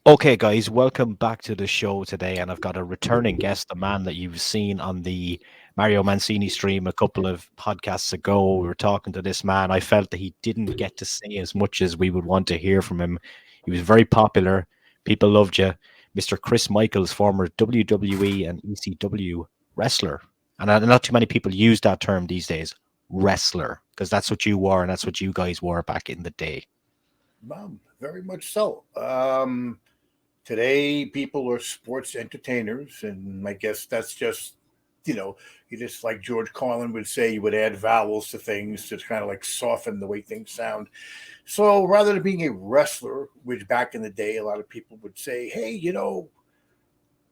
Okay, guys, welcome back to the show today. And I've got a returning guest, a man that you've seen on the Mario Mancini stream a couple of podcasts ago. We were talking to this man. I felt that he didn't get to say as much as we would want to hear from him. He was very popular. People loved you. Mr. Chris Michaels, former WWE and ECW wrestler. And not too many people use that term these days, wrestler, because that's what you were and that's what you guys were back in the day. Very much so. Today, people are sports entertainers, and I guess that's just, you just like George Carlin would say, you would add vowels to things to kind of like soften the way things sound. So rather than being a wrestler, which back in the day, a lot of people would say, hey,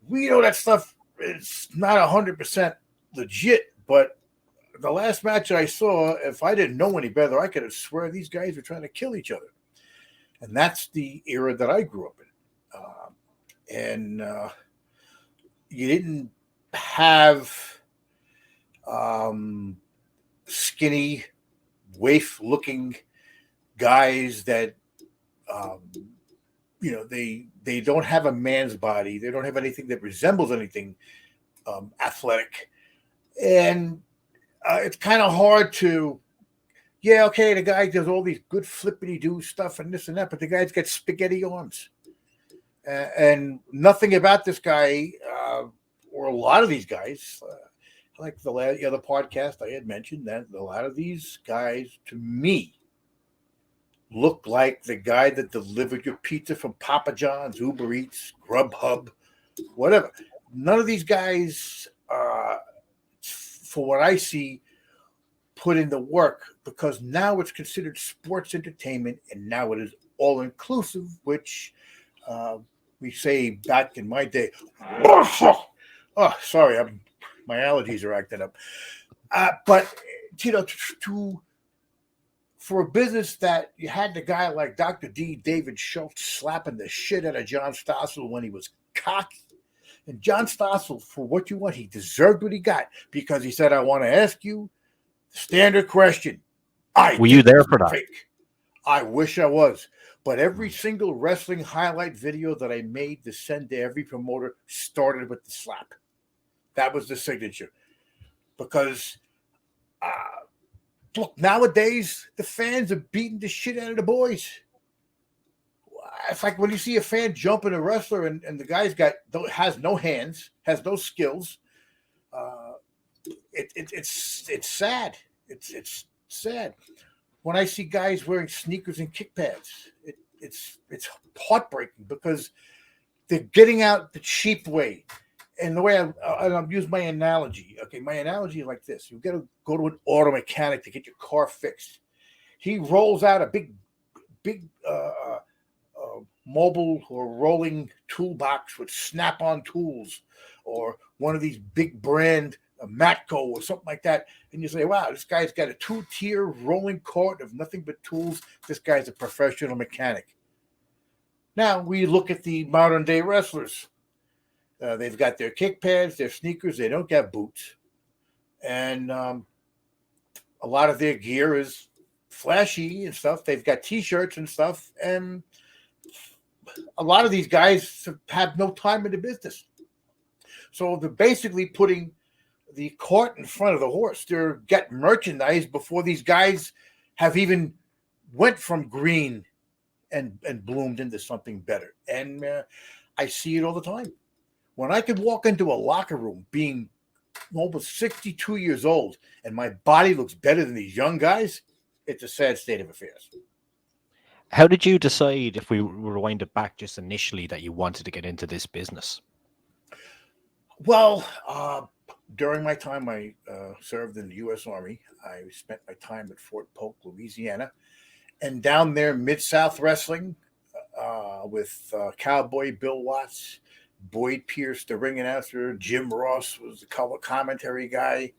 we know that stuff is not 100% legit, but the last match I saw, if I didn't know any better, I could have swear these guys were trying to kill each other. And that's the era that I grew up in. And you didn't have skinny, waif-looking guys that, they don't have a man's body. They don't have anything that resembles anything athletic. And it's kind of hard to, yeah, okay, the guy does all these good flippity-do stuff and this and that, but the guy's got spaghetti arms. And nothing about this guy, or a lot of these guys, like the other podcast I had mentioned, that a lot of these guys, to me, look like the guy that delivered your pizza from Papa John's, Uber Eats, Grubhub, whatever. None of these guys, for what I see, put in the work, because now it's considered sports entertainment, and now it is all inclusive, which we say back in my day. Oh, sorry, my allergies are acting up. But for a business that you had the guy like Dr. D. David Schultz slapping the shit out of John Stossel when he was cocky. And John Stossel, for what you want, he deserved what he got, because he said, I want to ask you the standard question. Were you there for that? Fake. I wish I was. But every single wrestling highlight video that I made to send to every promoter started with the slap. That was the signature. Because, look, nowadays, the fans are beating the shit out of the boys. It's like when you see a fan jumping a wrestler and the guy's has no hands, has no skills. It's sad. It's sad. When I see guys wearing sneakers and kick pads, it's heartbreaking, because they're getting out the cheap way. And the way I'll use my analogy. Okay, my analogy is like this: you got to go to an auto mechanic to get your car fixed. He rolls out a big mobile or rolling toolbox with Snap-on tools, or one of these big brand Matco or something like that, and you say, wow, this guy's got a 2-tier rolling cart of nothing but tools. This guy's a professional mechanic. Now we look at the modern day wrestlers. They've got their kick pads, their sneakers. They don't got boots, and a lot of their gear is flashy and stuff. They've got T-shirts and stuff, and a lot of these guys have no time in the business. So they're basically putting the cart in front of the horse. They're getting merchandise before these guys have even went from green and bloomed into something better. And I see it all the time. When I could walk into a locker room being almost 62 years old and my body looks better than these young guys, it's a sad state of affairs. How did you decide, if we rewind it back just initially, that you wanted to get into this business? Well, during my time I served in the U.S. Army, I spent my time at Fort Polk, Louisiana, and down there, Mid-South Wrestling, with Cowboy Bill Watts, Boyd Pierce, the ring announcer, Jim Ross was the color commentary guy,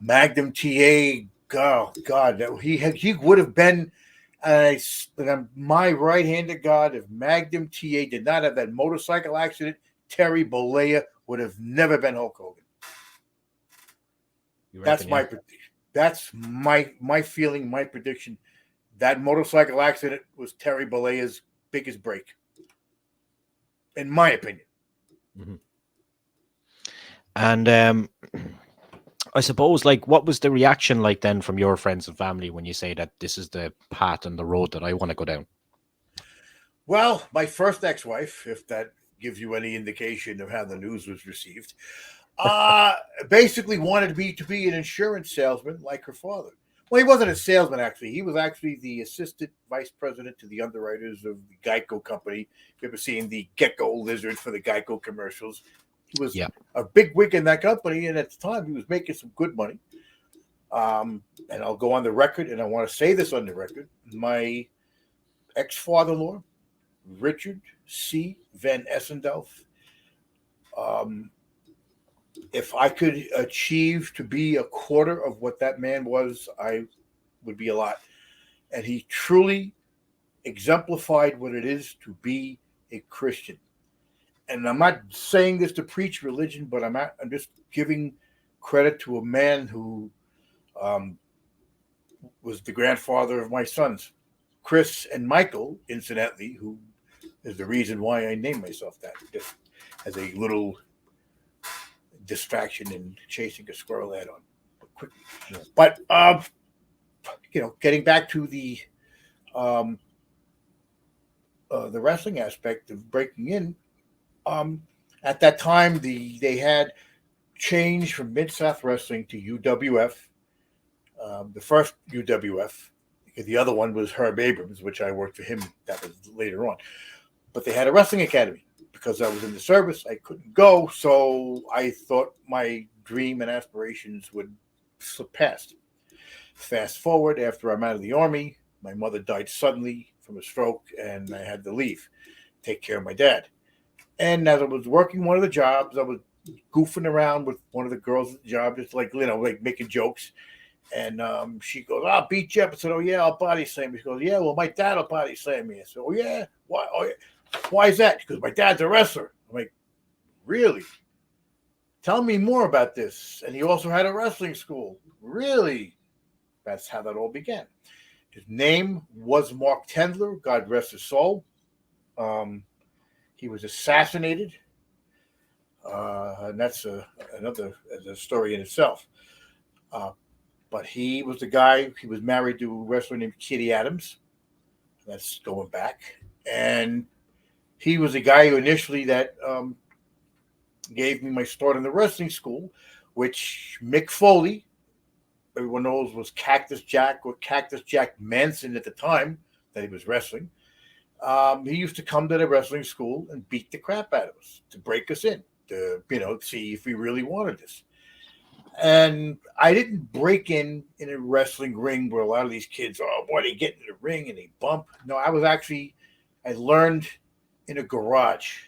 Magnum TA. Oh, God, he would have been my right-handed God. If Magnum TA did not have that motorcycle accident, Terry Bollea would have never been Hulk Hogan. That's my feeling, my prediction. That motorcycle accident was Terry Bollea's biggest break. in my opinion. Mhm. And I suppose, like, what was the reaction like then from your friends and family when you say that this is the path and the road that I want to go down? Well, my first ex-wife, if that gives you any indication of how the news was received, uh, basically wanted me to be an insurance salesman like her father. Well, he wasn't a salesman, actually. He was actually the assistant vice president to the underwriters of the Geico company. You ever seen the gecko lizard for the Geico commercials? He was Yeah. a big wig in that company, and at the time, he was making some good money. And I'll go on the record, and I want to say this on the record. My ex-father-in-law, Richard C. Van Essendelf, if I could achieve to be a quarter of what that man was, I would be a lot. And he truly exemplified what it is to be a Christian. And I'm not saying this to preach religion, but I'm just giving credit to a man who um, was the grandfather of my sons, Chris and Michael, incidentally, who is the reason why I named myself that, just as a little distraction in chasing a squirrel head on. But getting back to um, the wrestling aspect of breaking in, at that time they had changed from Mid South Wrestling to UWF. The first UWF, because the other one was Herb Abrams, which I worked for him. That was later on. But they had a wrestling academy. Because I was in the service, I couldn't go, so I thought my dream and aspirations would slip past. Fast forward, after I'm out of the army, my mother died suddenly from a stroke, and I had to leave, take care of my dad. And as I was working one of the jobs, I was goofing around with one of the girls at the job, just like like making jokes. And she goes, "I'll beat you up." I said, "Oh yeah, I'll body slam you." She goes, "Yeah, well, my dad will body slam me." I said, "Oh yeah, why? Oh, yeah. Why is that?" Because my dad's a wrestler. I'm like, "Really? Tell me more about this." And he also had a wrestling school. Really? That's how that all began. His name was Mark Tendler. God rest his soul. Um, he was assassinated, and that's another story in itself. Uh, but he was the guy. He was married to a wrestler named Kitty Adams. That's going back, and he was the guy who initially that gave me my start in the wrestling school, which Mick Foley, everyone knows, was Cactus Jack or Cactus Jack Manson at the time that he was wrestling. He used to come to the wrestling school and beat the crap out of us to break us in, to see if we really wanted this. And I didn't break in a wrestling ring where a lot of these kids, oh boy, they get in the ring and they bump. No, I learned in a garage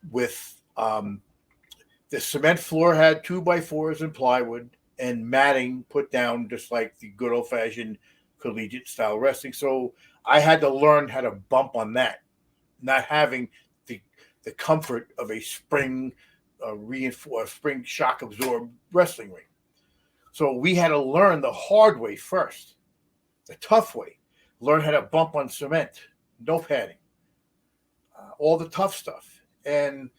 with the cement floor had 2x4s and plywood and matting put down just like the good old fashioned collegiate style wrestling. So I had to learn how to bump on that, not having the comfort of a spring reinforced spring shock absorbed wrestling ring. So we had to learn the hard way first, the tough way. Learn how to bump on cement, no padding, all the tough stuff. And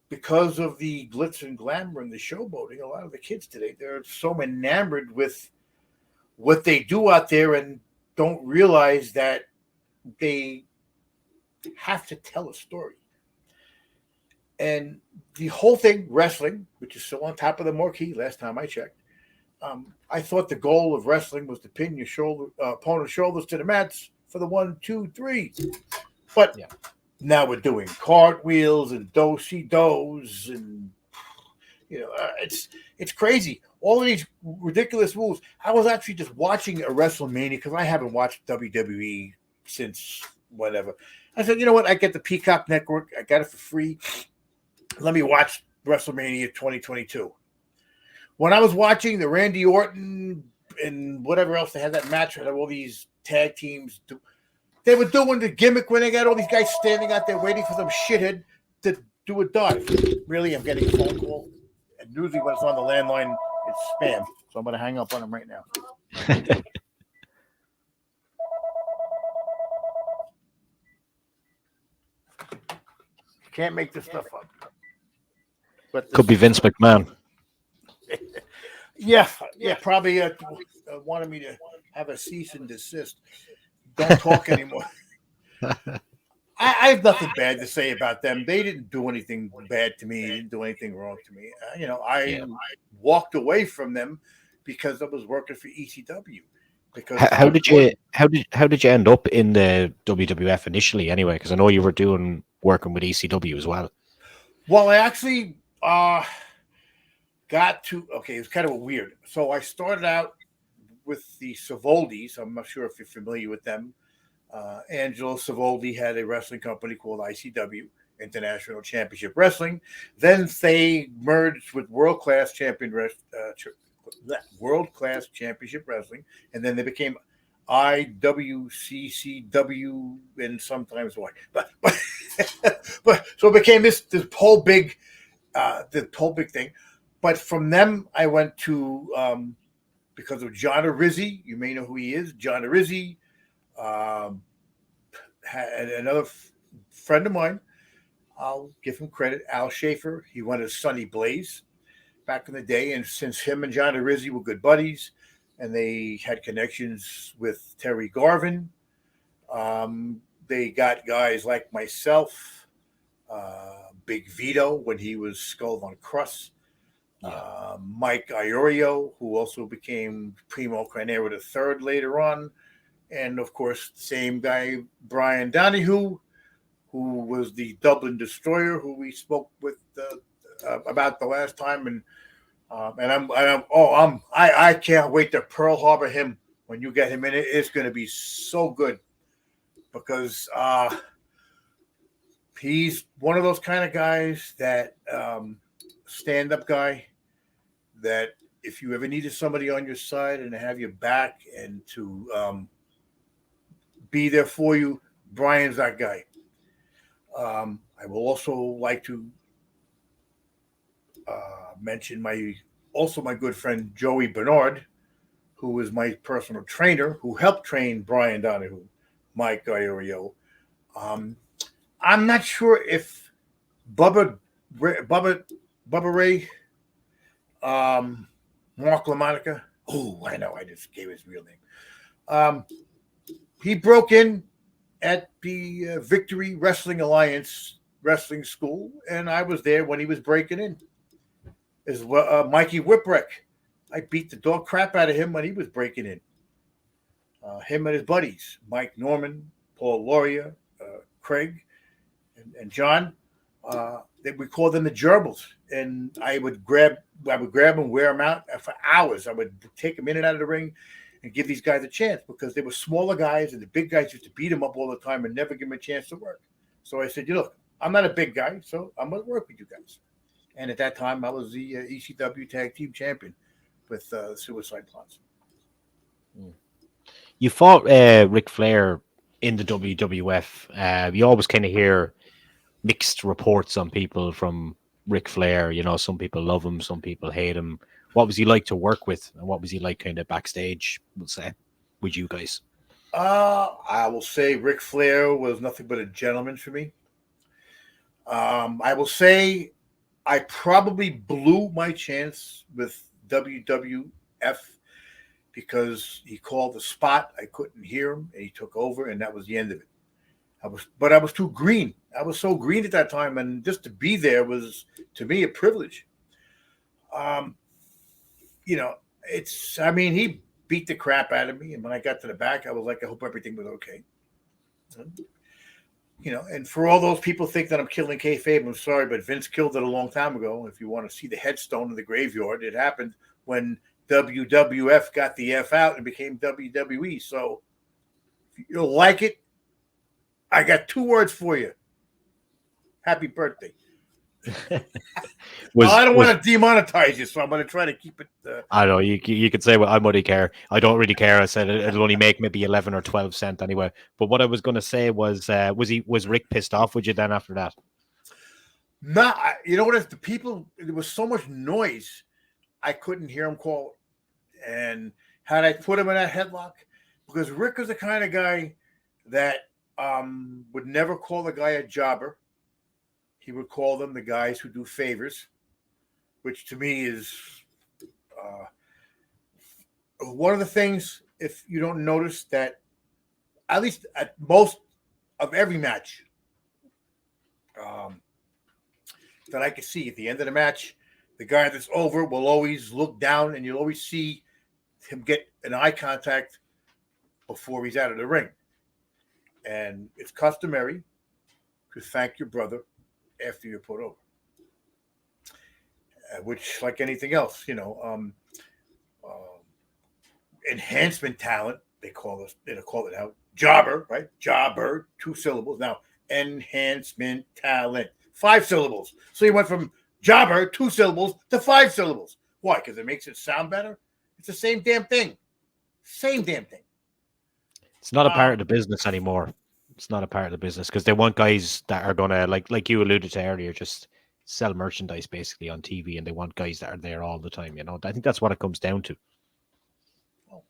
because of the glitz and glamour and the showboating, a lot of the kids today, they're so enamored with what they do out there and don't realize that they have to tell a story. And the whole thing, wrestling, which is still on top of the marquee last time I checked, I thought the goal of wrestling was to pin your opponent's shoulders to the mats for the 1, 2, 3. But Yeah. now we're doing cartwheels and do-si-dos, and it's crazy. All of these ridiculous moves. I was actually just watching a WrestleMania because I haven't watched WWE since whatever. I said, you know what? I get the Peacock Network. I got it for free. Let me watch WrestleMania 2022. When I was watching the Randy Orton and whatever else they had that match, had all these tag teams. They were doing the gimmick when they got all these guys standing out there waiting for some shithead to do a dive. Really, I'm getting a phone call. And usually when it's on the landline, it's spam. So I'm going to hang up on him right now. can't make this stuff up. But Could be Vince McMahon. Yeah, probably wanted me to have a cease and desist. Don't talk anymore. I have nothing bad to say about them. They didn't do anything bad to me. They didn't do anything wrong to me. I walked away from them because I was working for ECW. Because how did you end up in the WWF initially anyway? Because I know you were working with ECW as well. Well, I actually got to it was kind of weird. So I started out with the Savoldis. I'm not sure if you're familiar with them. Angelo Savoldi had a wrestling company called ICW, International Championship Wrestling. Then they merged with World Class Championship Wrestling, and then they became IWCCW and sometimes Y. But so it became this whole big thing. But from them, I went to because of John Arizzi. You may know who he is, John Arizzi. Had another friend of mine, I'll give him credit, Al Schaefer. He went as Sonny Blaze back in the day, and since him and John Arizzi were good buddies, and they had connections with Terry Garvin, they got guys like myself, Big Vito when he was Skull Von Crust, Mike Iorio, who also became Primo Carnero III later on. And, of course, the same guy, Brian Donahue, who was the Dublin Destroyer, who we spoke with about the last time. And I can't wait to Pearl Harbor him when you get him in. It's going to be so good because he's one of those kind of guys that stand-up guy that if you ever needed somebody on your side and to have your back and to be there for you, Brian's that guy. I will also like to mention my good friend Joey Bernard, who is my personal trainer, who helped train Brian Donahue, Mike Iorio. I'm not sure if Bubba Ray, Mark LaMonica. Oh, I know. I just gave his real name. He broke in at the Victory Wrestling Alliance Wrestling School, and I was there when he was breaking in. As well, Mikey Whipwreck. I beat the dog crap out of him when he was breaking in. Him and his buddies, Mike Norman, Paul Loria, Craig, and John. We called them the gerbils, and I would grab them, wear them out for hours. I would take them in and out of the ring and give these guys a chance because they were smaller guys, and the big guys used to beat them up all the time and never give them a chance to work. So I said, look, I'm not a big guy, so I'm going to work with you guys. And at that time, I was the ECW Tag Team Champion with Suicide Plots. You fought Ric Flair in the WWF. You always kind of hear mixed reports on people from Ric Flair. You know, some people love him, some people hate him. What was he like to work with, and what was he like kind of backstage, we'll say, with you guys? I will say Ric Flair was nothing but a gentleman for me. I will say I probably blew my chance with WWF because he called the spot. I couldn't hear him, and he took over, and that was the end of it. I was too green. I was so green at that time, and just to be there was, to me, a privilege. He beat the crap out of me, and when I got to the back, I was like, I hope everything was okay. And for all those people think that I'm killing kayfabe, I'm sorry, but Vince killed it a long time ago. If you want to see the headstone in the graveyard, it happened when WWF got the F out and became WWE. So if you don't like it, I got 2 words for you. Happy birthday. I don't want to demonetize you, so I'm going to try to keep it. I know you could say, well, I might care. I don't really care. I said it'll only make maybe 11 or 12 cents anyway. But what I was going to say was Rick pissed off with you then after that? No, you know what? If the people, there was so much noise, I couldn't hear him call. And had I put him in that headlock, because Rick was the kind of guy that would never call a guy a jobber. He would call them the guys who do favors, which to me is one of the things. If you don't notice that, at least at most of every match, um, that I can see at the end of the match, the guy that's over will always look down, and you'll always see him get an eye contact before he's out of the ring. And it's customary to thank your brother after you're put over. Which, like anything else, enhancement talent, they call it now. Jobber, right? Jobber, 2 syllables. Now, enhancement talent, 5 syllables. So you went from jobber, 2 syllables, to 5 syllables. Why? Because it makes it sound better? It's the same damn thing. Same damn thing. It's not a part of the business anymore. It's not a part of the business because they want guys that are gonna like you alluded to earlier, just sell merchandise basically on TV, and they want guys that are there all the time. I think that's what it comes down to.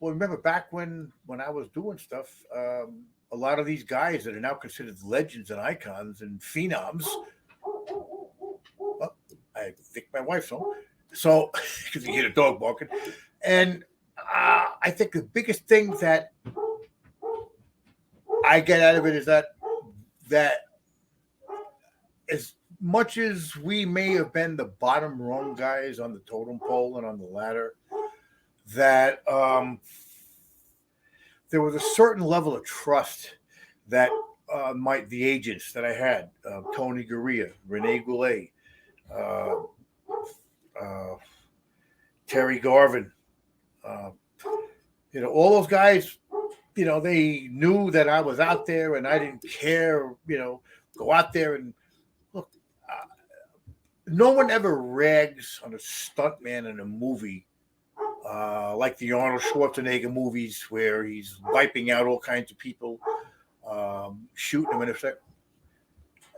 Well, remember back when I was doing stuff, a lot of these guys that are now considered legends and icons and phenoms. Oh, I think my wife's home, so because you hear the dog barking, and I think the biggest thing that I get out of it is that as much as we may have been the bottom rung guys on the totem pole and on the ladder, that there was a certain level of trust that the agents that I had, Tony Gurria, Rene Goulet, Terry Garvin, all those guys, they knew that I was out there and I didn't care, go out there and look. No one ever rags on a stuntman in a movie like the Arnold Schwarzenegger movies where he's wiping out all kinds of people, shooting them in a second.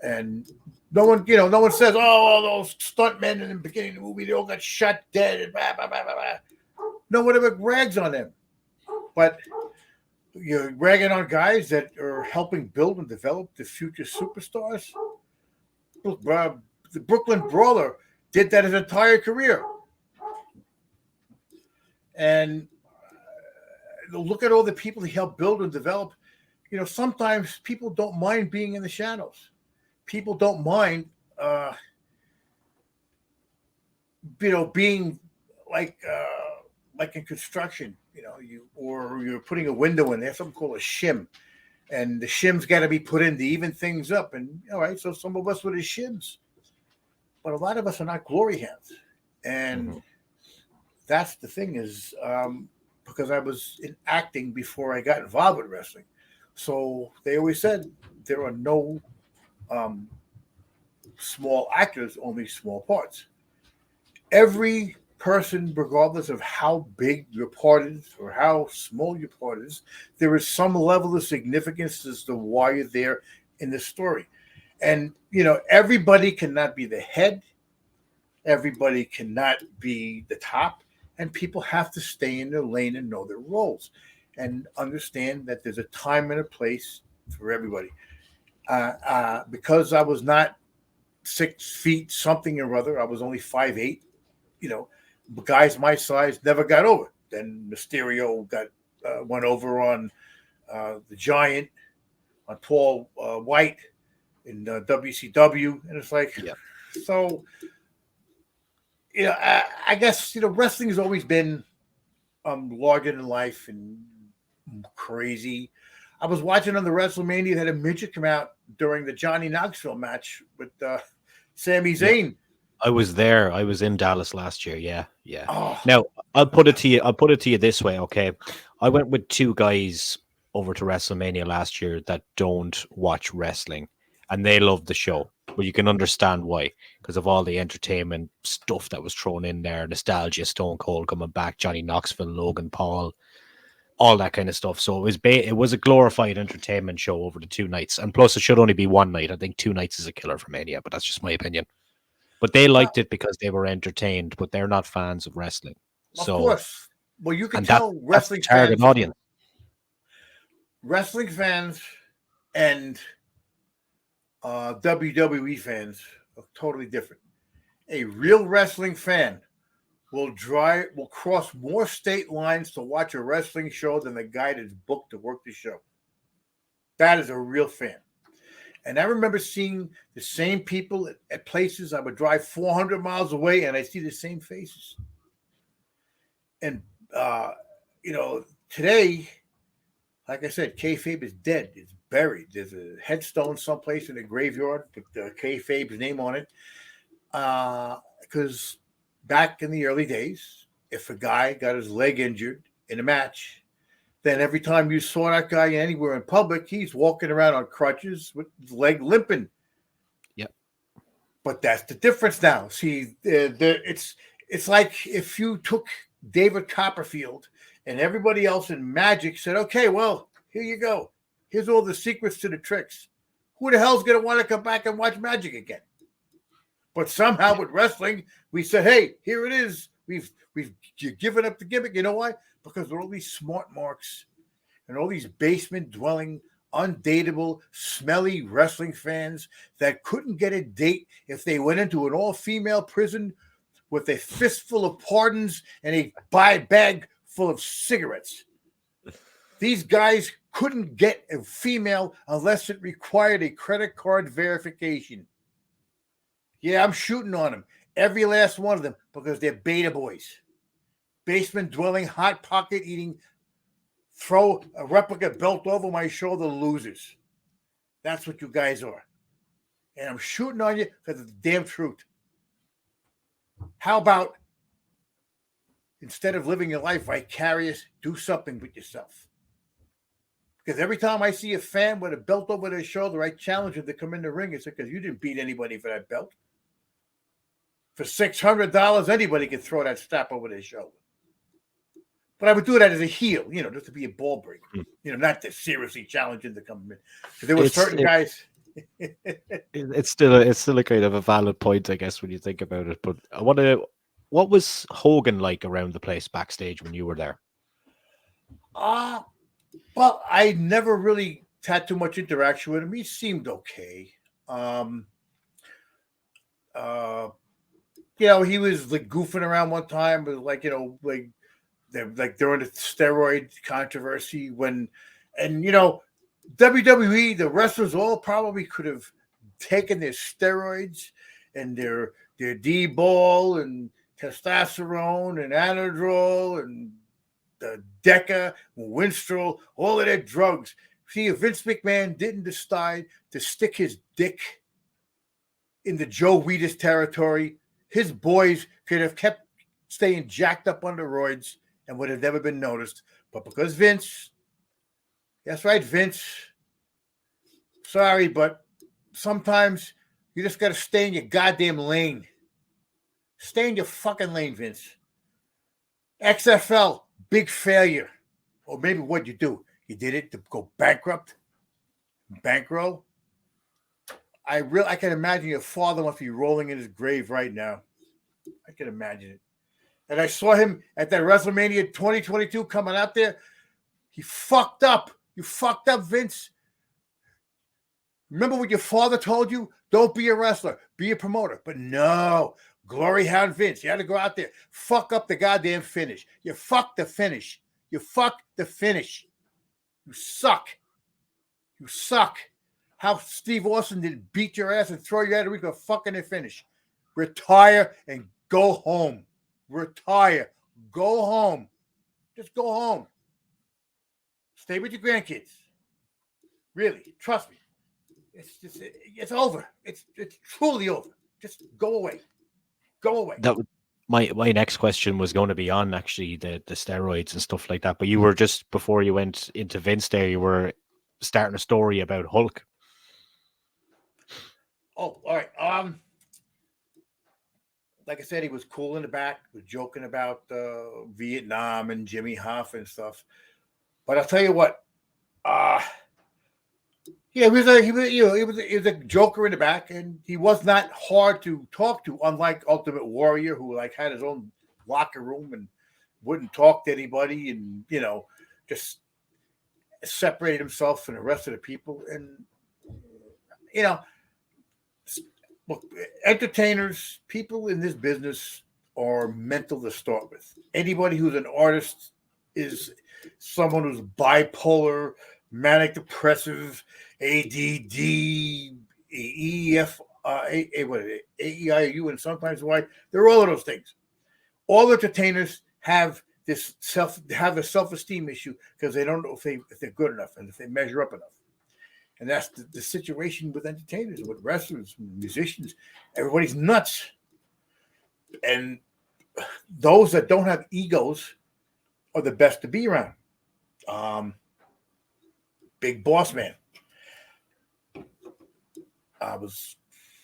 And no one says, "Oh, those stuntmen in the beginning of the movie, they all got shot dead," and blah, blah, blah, blah, blah. No one ever rags on them. But you're ragging on guys that are helping build and develop the future superstars. Look, the Brooklyn Brawler did that his entire career. And look at all the people he helped build and develop. Sometimes people don't mind being in the shadows. People don't mind, being like in construction. You're putting a window in there, something called a shim, and the shim's got to be put in to even things up. And all right, so some of us were the shims, but a lot of us are not glory hounds, and that's the thing is because I was in acting before I got involved with wrestling, so they always said there are no small actors, only small parts. Every person, regardless of how big your part is or how small your part is, there is some level of significance as to why you're there in the story. And, everybody cannot be the head. Everybody cannot be the top. And people have to stay in their lane and know their roles and understand that there's a time and a place for everybody. Because I was not 6 feet something or other, I was only 5'8", guys my size never got over. Then Mysterio went over on the Giant, on Paul White in WCW, and it's like, so I guess wrestling has always been larger than life and crazy. I was watching on the WrestleMania that a midget come out during the Johnny Knoxville match with Sami Zayn. I was there. I was in Dallas last year. Yeah. Oh. Now I'll put it to you this way. Okay, I went with 2 guys over to WrestleMania last year that don't watch wrestling, and they love the show. But you can understand why, because of all the entertainment stuff that was thrown in there, nostalgia, Stone Cold coming back, Johnny Knoxville, Logan Paul, all that kind of stuff. So it was a glorified entertainment show over the 2 nights, and plus it should only be 1 night. I think 2 nights is a killer for Mania, but that's just my opinion. But they liked it because they were entertained, but they're not fans of wrestling. Of course. Well, you can tell wrestling target fans, audience. Wrestling fans and WWE fans totally different. A real wrestling fan will cross more state lines to watch a wrestling show than the guy that's booked to work the show. That is a real fan. And I remember seeing the same people at places I would drive 400 miles away, and I see the same faces. And today, like I said, Kayfabe is dead. It's buried. There's a headstone someplace in the graveyard with Kayfabe's name on it. Because back in the early days, if a guy got his leg injured in a match, then every time you saw that guy anywhere in public, he's walking around on crutches with his leg limping. Yep. But that's the difference now. See, it's like if you took David Copperfield and everybody else in Magic said, okay, well, here you go. Here's all the secrets to the tricks. Who the hell's going to want to come back and watch Magic again? But somehow with wrestling, we said, hey, here it is. We've given up the gimmick. You know why? Because there are all these smart marks and all these basement-dwelling, undateable, smelly wrestling fans that couldn't get a date if they went into an all-female prison with a fistful of pardons and a bag full of cigarettes. These guys couldn't get a female unless it required a credit card verification. Yeah, I'm shooting on them. Every last one of them, because they're beta boys. Basement-dwelling, hot pocket-eating, throw a replica belt over my shoulder losers. That's what you guys are. And I'm shooting on you because of the damn truth. How about, instead of living your life vicarious, do something with yourself? Because every time I see a fan with a belt over their shoulder, I challenge them to come in the ring and say, because you didn't beat anybody for that belt. For $600, anybody can throw that strap over their shoulder. But I would do that as a heel, just to be a ball breaker. Not to seriously challenge him to come in. Because there were certain guys. It's still a kind of a valid point, I guess, when you think about it. But what was Hogan like around the place backstage when you were there? Well, I never really had too much interaction with him. He seemed okay. He was like goofing around one time, but like during the steroid controversy WWE, the wrestlers all probably could have taken their steroids and their D-ball and testosterone and Anadrol and the Deca, Winstrol, all of their drugs. See, if Vince McMahon didn't decide to stick his dick in the Joe Wheatus territory, his boys could have kept staying jacked up on the roids and would have never been noticed. But because Vince, that's right, Vince, sorry, but sometimes you just got to stay in your goddamn lane. Stay in your fucking lane, Vince. XFL, big failure. Or maybe what you do, you did it to go bankrupt, bankroll. I can imagine your father must be rolling in his grave right now. I can imagine it. And I saw him at that WrestleMania 2022 coming out there. He fucked up. You fucked up, Vince. Remember what your father told you? Don't be a wrestler. Be a promoter. But no. Glory hound Vince. You had to go out there. Fuck up the goddamn finish. You fucked the finish. You fucked the finish. You suck. You suck. How Steve Austin did beat your ass and throw you out of the ring for fucking the finish. Retire and go home. Retire. Go home. Just go home. Stay with your grandkids. Really, trust me. It's over. It's truly over. Just go away. Go away. My next question was going to be on actually the steroids and stuff like that. But you were just before you went into Vince there, you were starting a story about Hulk. Oh, all right. Like I said, he was cool in the back, was joking about Vietnam and Jimmy Hoffa and stuff. But I'll tell you what, he was a joker in the back, and he was not hard to talk to, unlike Ultimate Warrior, who had his own locker room and wouldn't talk to anybody, and just separated himself from the rest of the people. And Look, entertainers, people in this business are mental to start with. Anybody who's an artist is someone who's bipolar, manic depressive, ADD, EF, AEIU, and sometimes Y. They're all of those things. All entertainers have a self-esteem issue because they don't know if they're good enough and if they measure up enough. And that's the situation with entertainers, with wrestlers, musicians. Everybody's nuts. And those that don't have egos are the best to be around. Big Boss Man.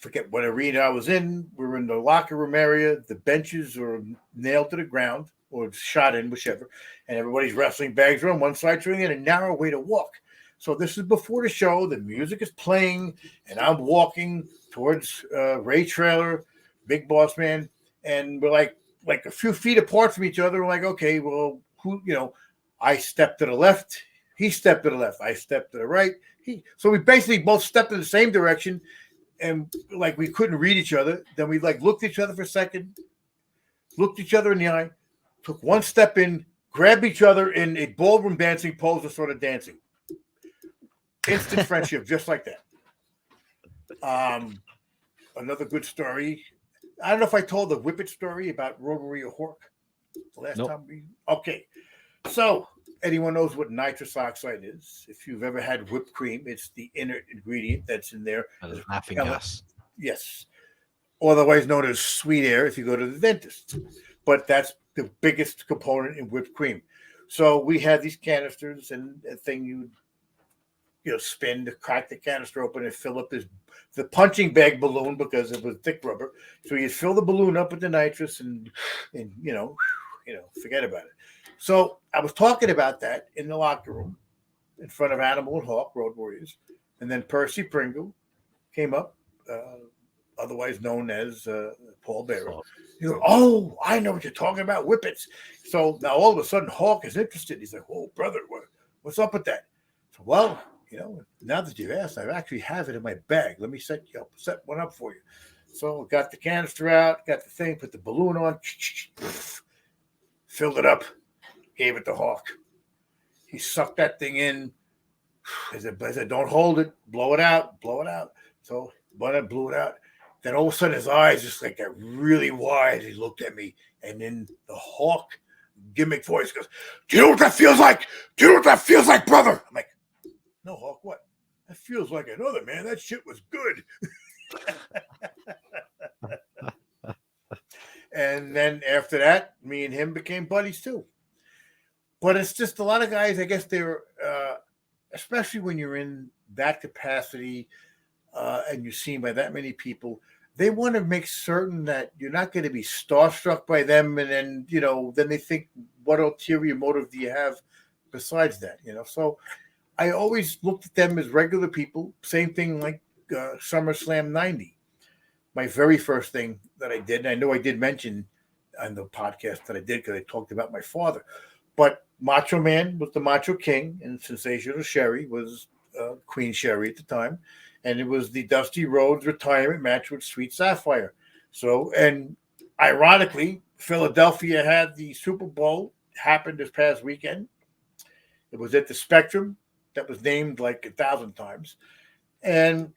Forget what arena I was in. We were in the locker room area. The benches were nailed to the ground or shot in, whichever. And everybody's wrestling bags are on one side, so in a narrow way to walk. So this is before the show. The music is playing, and I'm walking towards Ray Trailer, Big Boss Man, and we're like a few feet apart from each other. We're like, okay, well, I stepped to the left. He stepped to the left. I stepped to the right. So we basically both stepped in the same direction, and like we couldn't read each other. Then we like looked at each other for a second, looked each other in the eye, took one step in, grabbed each other in a ballroom dancing pose and started dancing. Instant friendship, just like that. Another good story. I don't know if I told the Whippet story about Road Warrior Hawk the last time okay. So anyone knows what nitrous oxide is. If you've ever had whipped cream, it's the inner ingredient that's in there. Laughing gas. Yes. Otherwise known as sweet air if you go to the dentist. But that's the biggest component in whipped cream. So we had these canisters and a thing you spin to crack the canister open and fill up the punching bag balloon because it was thick rubber. So you fill the balloon up with the nitrous and forget about it. So I was talking about that in the locker room in front of Animal and Hawk, Road Warriors. And then Percy Pringle came up, otherwise known as Paul Bearer. He goes, oh, I know what you're talking about, whippets. So now all of a sudden Hawk is interested. He's like, oh, brother, what's up with that? So, well, now that you've asked, I actually have it in my bag. Let me set one up for you. So got the canister out, got the thing, put the balloon on, filled it up, gave it to Hawk. He sucked that thing in. I said, don't hold it, blow it out. So I blew it out. Then all of a sudden his eyes just like got really wide. He looked at me, and then the Hawk gimmick voice goes, do you know what that feels like? Do you know what that feels like, brother? I'm like, no, Hawk, what? That feels like another, man. That shit was good. And then after that, me and him became buddies too. But it's just a lot of guys, I guess they're, especially when you're in that capacity and you're seen by that many people, they want to make certain that you're not going to be starstruck by them. And then, then they think, what ulterior motive do you have besides that? So I always looked at them as regular people. Same thing like SummerSlam 90. My very first thing that I did, and I know I did mention on the podcast that I did because I talked about my father, but Macho Man was the Macho King, and Sensational Sherry was Queen Sherry at the time, and it was the Dusty Rhodes retirement match with Sweet Sapphire. So, and ironically, Philadelphia had the Super Bowl happen this past weekend. It was at the Spectrum. That was named like 1,000 times. And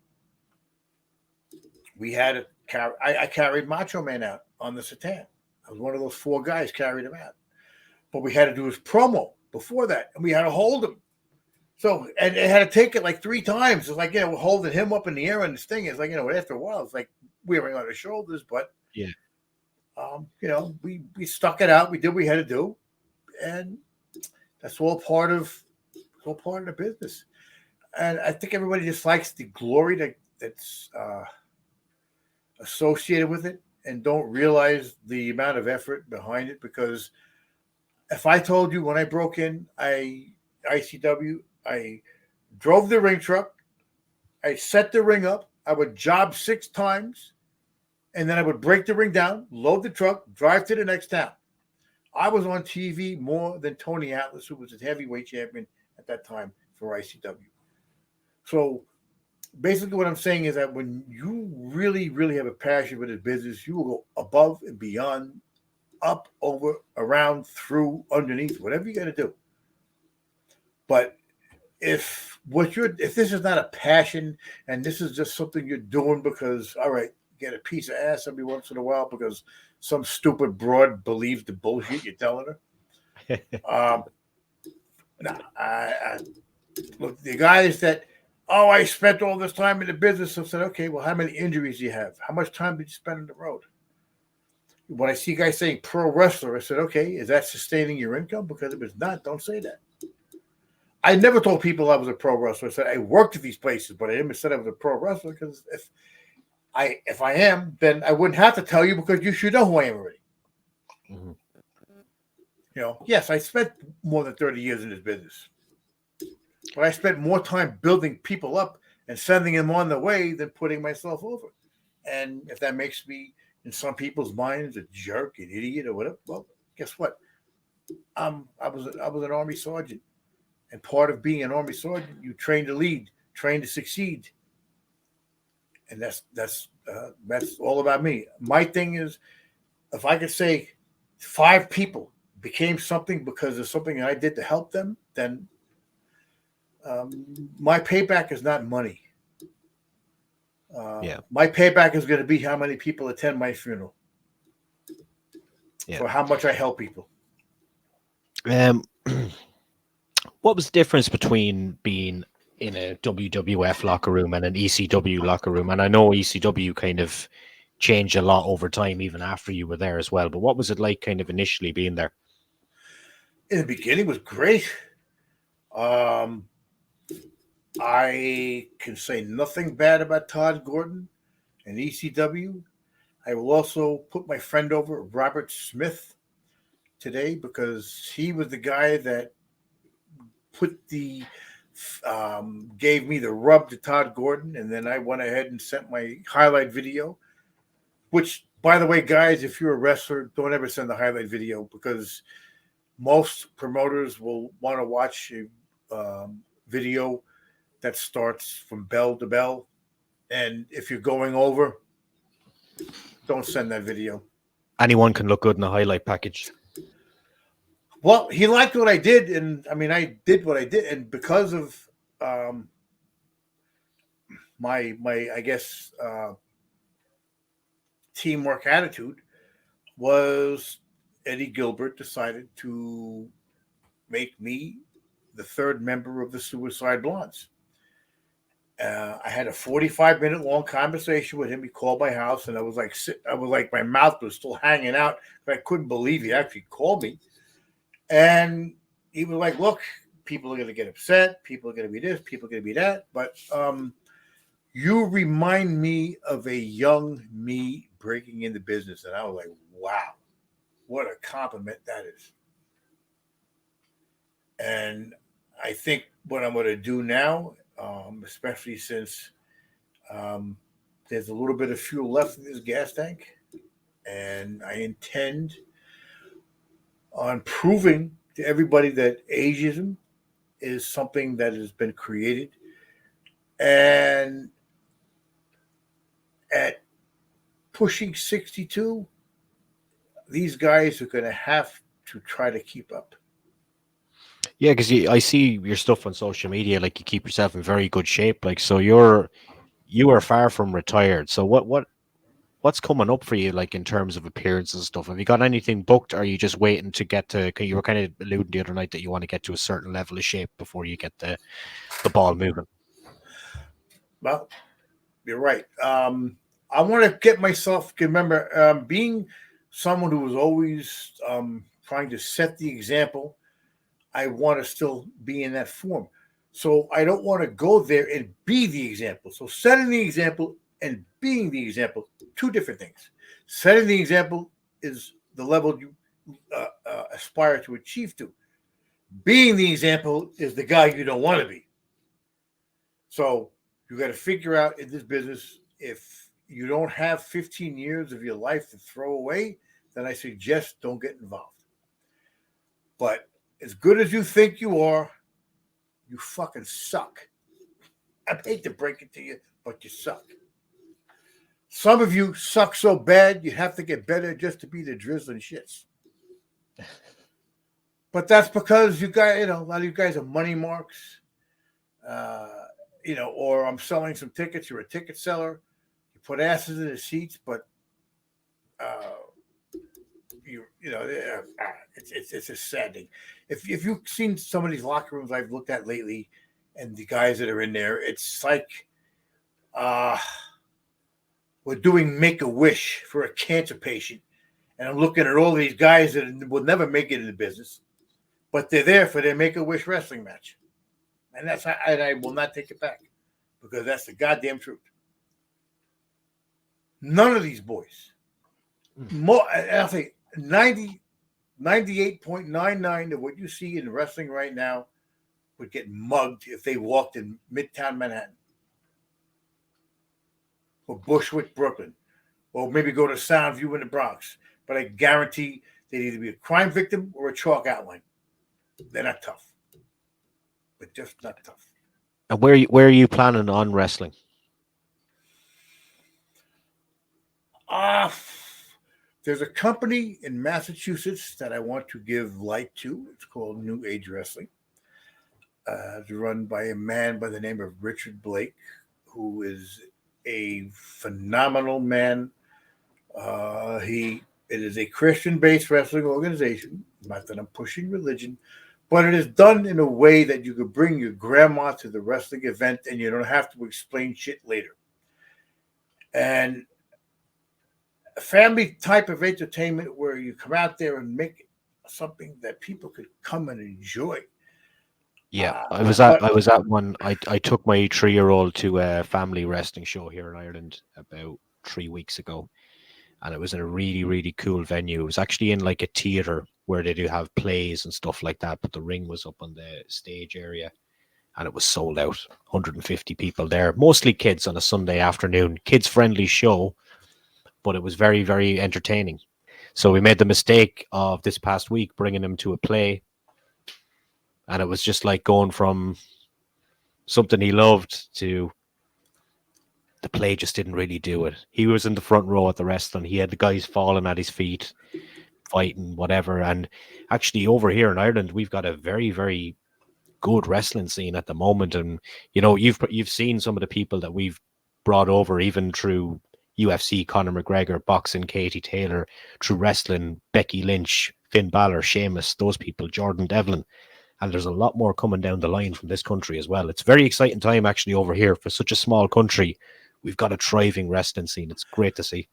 we had I carried Macho Man out on the Satan. I was one of those 4 guys carried him out. But we had to do his promo before that, and we had to hold him. So, and they had to take it like 3 times. It's like, we're holding him up in the air, and this thing is like, after a while, it's like wearing on his shoulders. But, we stuck it out. We did what we had to do. And that's all part of the business. And I think everybody just likes the glory that's associated with it and don't realize the amount of effort behind it. Because if I told you when I broke in ICW, I drove the ring truck, I set the ring up, I would job 6 times, and then I would break the ring down, load the truck, drive to the next town. I was on TV more than Tony Atlas, who was a heavyweight champion at that time for ICW. So basically what I'm saying is that when you really, really have a passion for this business, you will go above and beyond, up, over, around, through, underneath, whatever you got to do. But if this is not a passion and this is just something you're doing because, all right, get a piece of ass every once in a while because some stupid broad believes the bullshit you're telling her. No, look, the guys that, oh, I spent all this time in the business. I said, okay, well, how many injuries do you have? How much time did you spend on the road? When I see guys saying pro wrestler, I said, okay, is that sustaining your income? Because if it's not, don't say that. I never told people I was a pro wrestler. I said I worked at these places, but I never said I was a pro wrestler because if I am, then I wouldn't have to tell you because you should know who I am already. Mm-hmm. You know, yes, I spent more than 30 years in this business. But I spent more time building people up and sending them on the way than putting myself over. And if that makes me, in some people's minds, a jerk, an idiot, or whatever, well, guess what? I was an Army sergeant. And part of being an Army sergeant, you train to lead, train to succeed. And that's all about me. My thing is, if I could say 5 people became something because of something I did to help them, then my payback is not money. My payback is going to be how many people attend my funeral. For how much I help people. What was the difference between being in a WWF locker room and an ECW locker room? And I know ECW kind of changed a lot over time, even after you were there as well. But what was it like kind of initially being there? In the beginning, it was great. I can say nothing bad about Todd Gordon and ECW. I will also put my friend over, Robert Smith, today because he was the guy that gave me the rub to Todd Gordon, and then I went ahead and sent my highlight video. Which, by the way, guys, if you're a wrestler, don't ever send the highlight video because most promoters will want to watch a video that starts from bell to bell. And if you're going over, don't send that video. Anyone can look good in a highlight package. Well, he liked what I did, and I mean, I did what I did, and because of my I guess teamwork attitude, was Eddie Gilbert decided to make me the 3rd member of the Suicide Blondes. I had a 45-minute long conversation with him. He called my house, and I was like my mouth was still hanging out. I couldn't believe he actually called me. And he was like, look, people are going to get upset. People are going to be this. People are going to be that. But you remind me of a young me breaking into business. And I was like, wow, what a compliment that is. And I think what I'm going to do now, especially since there's a little bit of fuel left in this gas tank, and I intend on proving to everybody that ageism is something that has been created. And at pushing 62, these guys are going to have to try to keep up. Yeah, because I see your stuff on social media, like you keep yourself in very good shape. Like, so you are far from retired. So what's coming up for you, like in terms of appearances and stuff? Have you got anything booked? Or are you just waiting to get to? You were kind of alluding the other night that you want to get to a certain level of shape before you get the ball moving. Well, you're right. I want to get myself. Remember, being someone who was always trying to set the example, I want to still be in that form. So I don't want to go there and be the example. So setting the example and being the example, 2 different things. Setting the example is the level you aspire to achieve to. Being the example is the guy you don't want to be. So you got to figure out in this business, if you don't have 15 years of your life to throw away, then I suggest don't get involved. But as good as you think you are, you fucking suck. I hate to break it to you, but you suck. Some of you suck so bad you have to get better just to be the drizzling shits. But that's because you guys, a lot of you guys are money marks. Or I'm selling some tickets. You're a ticket seller. You put asses in the seats, but it's a sad thing. If you've seen some of these locker rooms I've looked at lately, and the guys that are in there, it's like we're doing Make-A-Wish for a cancer patient, and I'm looking at all these guys that will never make it in the business, but they're there for their Make-A-Wish wrestling match, and I will not take it back because that's the goddamn truth. None of these boys, I'll say 98.99 of what you see in wrestling right now would get mugged if they walked in Midtown Manhattan or Bushwick, Brooklyn, or maybe go to Soundview in the Bronx. But I guarantee they'd either be a crime victim or a chalk outline. They're not tough, but just not tough. And where are you planning on wrestling? There's a company in Massachusetts that I want to give light to. It's called New Age Wrestling. It's run by a man by the name of Richard Blake, who is a phenomenal man. It is a Christian-based wrestling organization. Not that I'm pushing religion, but it is done in a way that you could bring your grandma to the wrestling event and you don't have to explain shit later. And a family type of entertainment where you come out there and make it something that people could come and enjoy. Yeah, I was at one. I took my 3-year-old to a family wrestling show here in Ireland about 3 weeks ago, and it was in a really, really cool venue. It was actually in like a theater where they do have plays and stuff like that, but the ring was up on the stage area, and it was sold out. 150 people there, mostly kids on a Sunday afternoon. Kids-friendly show, but it was very, very entertaining. So we made the mistake of this past week bringing him to a play. And it was just like going from something he loved to the play just didn't really do it. He was in the front row at the wrestling. He had the guys falling at his feet, fighting, whatever. And actually over here in Ireland, we've got a very, very good wrestling scene at the moment. And, you've seen some of the people that we've brought over, even through UFC, Conor McGregor, boxing, Katie Taylor, through wrestling, Becky Lynch, Finn Balor, Sheamus, those people, Jordan Devlin. And there's a lot more coming down the line from this country as well. It's a very exciting time actually over here for such a small country. We've got a thriving wrestling scene. It's great to see.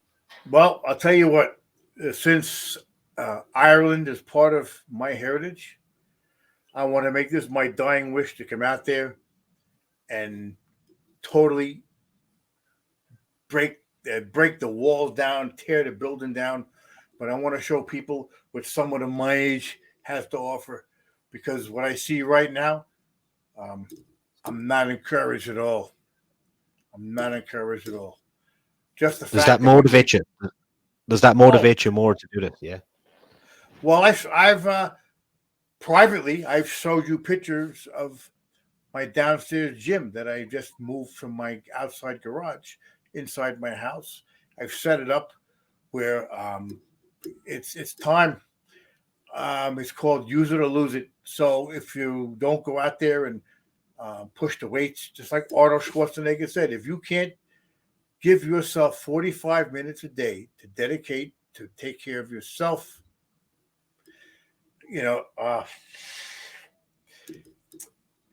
Well, I'll tell you what, since Ireland is part of my heritage, I want to make this my dying wish to come out there and totally break the walls down, tear the building down. But I want to show people what someone of my age has to offer. Because what I see right now, I'm not encouraged at all. Just the fact Does that motivate you? Does that motivate you more to do this? Yeah. Well, I've privately I've showed you pictures of my downstairs gym that I just moved from my outside garage inside my house. I've set it up where it's time. It's called Use It or Lose It. So if you don't go out there and push the weights, just like Arnold Schwarzenegger said, if you can't give yourself 45 minutes a day to dedicate to take care of yourself,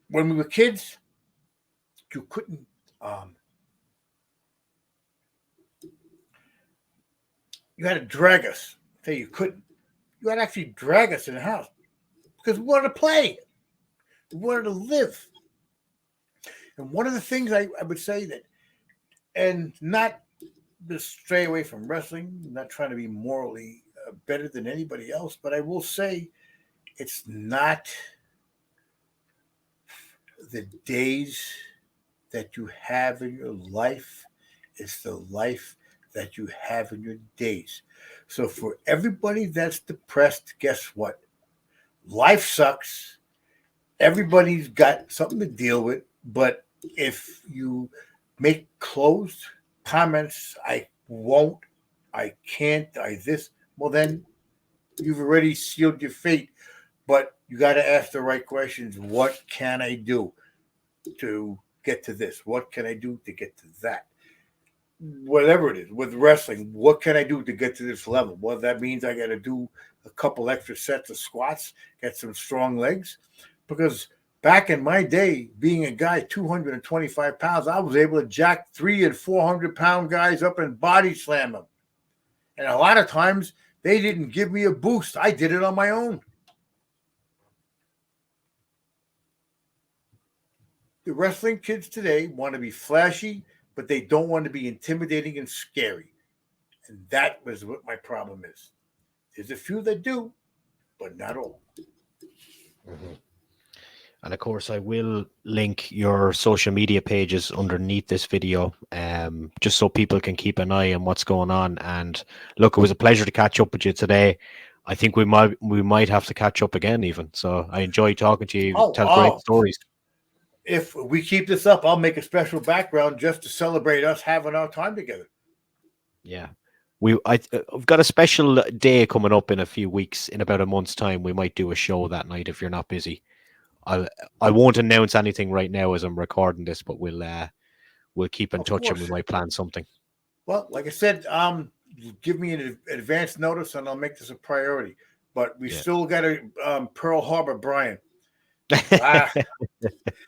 when we were kids, you couldn't you had to drag us. Say you couldn't. You had to actually drag us in the house because we wanted to play. We wanted to live. And one of the things I would say that, and not to stray away from wrestling, not trying to be morally better than anybody else, but I will say it's not the days that you have in your life, it's the life that you have in your days. So for everybody that's depressed, guess what? Life sucks. Everybody's got something to deal with, but If you make closed comments, I won't, I can't, I this, well, then you've already sealed your fate. But you got to ask the right questions. What can I do to get to this? What can I do to get to that? Whatever it is with wrestling, what can I do to get to this level? Well, that means I got to do a couple extra sets of squats, get some strong legs, because back in my day, being a guy 225 pounds, I was able to jack 300 and 400 pound guys up and body slam them. And a lot of times they didn't give me a boost. I did it on my own. The wrestling kids today want to be flashy, but they don't want to be intimidating and scary. And that was what my problem is. There's a few that do, but not all. Mhm. And of course, I will link your social media pages underneath this video, just so people can keep an eye on what's going on. And look, it was a pleasure to catch up with you today. I think we might have to catch up again, even. So I enjoy talking to you. You tell great stories. If we keep this up, I'll make a special background just to celebrate us having our time together. Yeah. I've got a special day coming up in a few weeks. In about a month's time, we might do a show that night if you're not busy. I won't announce anything right now as I'm recording this, but we'll keep in touch and we might plan something. Well, like I said, give me an advance notice and I'll make this a priority. But we still got to Pearl Harbor, Brian.